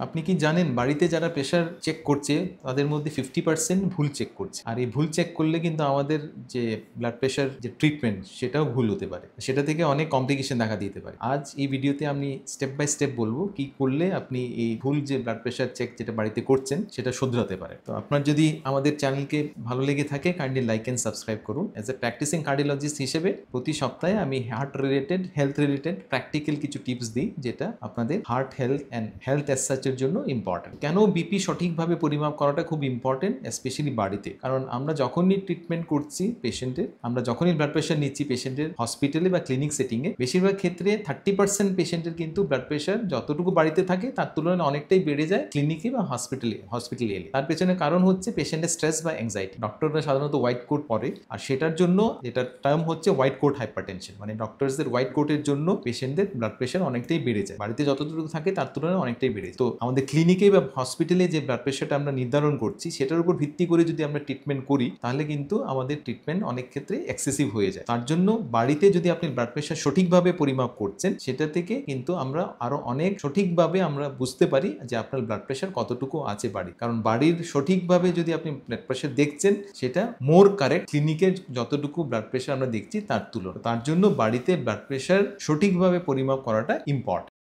আপনি কি জানেন বাড়িতে যারা প্রেশার চেক করছে তাদের মধ্যে 50% ভুল চেক করছে। আর এই ভুল চেক করলে কিন্তু আমাদের যে ব্লাড প্রেশার যে ট্রিটমেন্ট সেটাও ভুল হতে পারে, সেটা থেকে অনেক কমপ্লিকেশন দেখা দিতে পারে। আজ এই ভিডিওতে আমি স্টেপ বাই স্টেপ বলবো কি করলে আপনি এই ভুল যে ব্লাড প্রেশার চেক যেটা বাড়িতে করছেন সেটা শুধরাতে পারে। তো আপনার যদি আমাদের চ্যানেলকে ভালো লেগে থাকে কাইন্ডলি লাইক এন্ড সাবস্ক্রাইব করুন। অ্যাজ এ প্র্যাকটিসিং কার্ডিওলজিস্ট হিসেবে প্রতি সপ্তাহে আমি heart related health related practical কিছু টিপস দিই যেটা আপনাদের heart health and health as সাচের জন্য ইম্পর্টেন্ট। কেন বিপি সঠিকভাবে পরিমাপ করাটা খুব ইম্পর্টেন্ট, স্পেশালি বাড়িতে। কারণ আমরা যখনই ট্রিটমেন্ট করছি পেশেন্টের, আমরা যখনই ব্লাড প্রেশার নিচ্ছি পেশেন্টের হসপিটালে বা ক্লিনিক সেটিংয়ে, বেশিরভাগ ক্ষেত্রে 30% পেশেন্টের কিন্তু ব্লাড প্রেশার যতটুকু বাড়িতে থাকে তার তুলনায় অনেকটাই বেড়ে যায় ক্লিনিকে বা হসপিটালে এলে। তার পেছনে কারণ হচ্ছে পেশেন্টের স্ট্রেস বা অ্যাংজাইটি। ডক্টররা সাধারণত হোয়াইট কোট পরে, আর সেটার জন্য এটার টার্ম হচ্ছে হোয়াইট কোট হাইপারটেনশন, মানে ডক্টরসদের হোয়াইট কোটের জন্য পেশেন্টদের ব্লাড প্রেশার অনেকটাই বেড়ে যায়, বাড়িতে যতটুকু থাকে তার তুলনায় অনেকটাই বেড়ে যায়। তো আমাদের ক্লিনিকে বা হসপিটালে যে ব্লাড প্রেশারটা আমরা নির্ধারণ করছি সেটার উপর ভিত্তি করে যদি আমরা ট্রিটমেন্ট করি তাহলে কিন্তু আমাদের ট্রিটমেন্ট অনেক ক্ষেত্রে এক্সেসিভ হয়ে যায়। তার জন্য বাড়িতে যদি আপনি ব্লাড প্রেশার সঠিকভাবে পরিমাপ করছেন সেটা থেকে কিন্তু আমরা আরো অনেক সঠিকভাবে আমরা বুঝতে পারি যে আপনার ব্লাড প্রেশার কতটুকু আছে বাড়ি। কারণ বাড়ির সঠিকভাবে যদি আপনি ব্লাড প্রেশার দেখছেন সেটা মোর কারেক্ট ক্লিনিকের যতটুকু ব্লাড প্রেশার আমরা দেখছি তার তুলনায়। তার জন্য বাড়িতে ব্লাড প্রেশার সঠিকভাবে পরিমাপ করাটা ইম্পর্টেন্ট।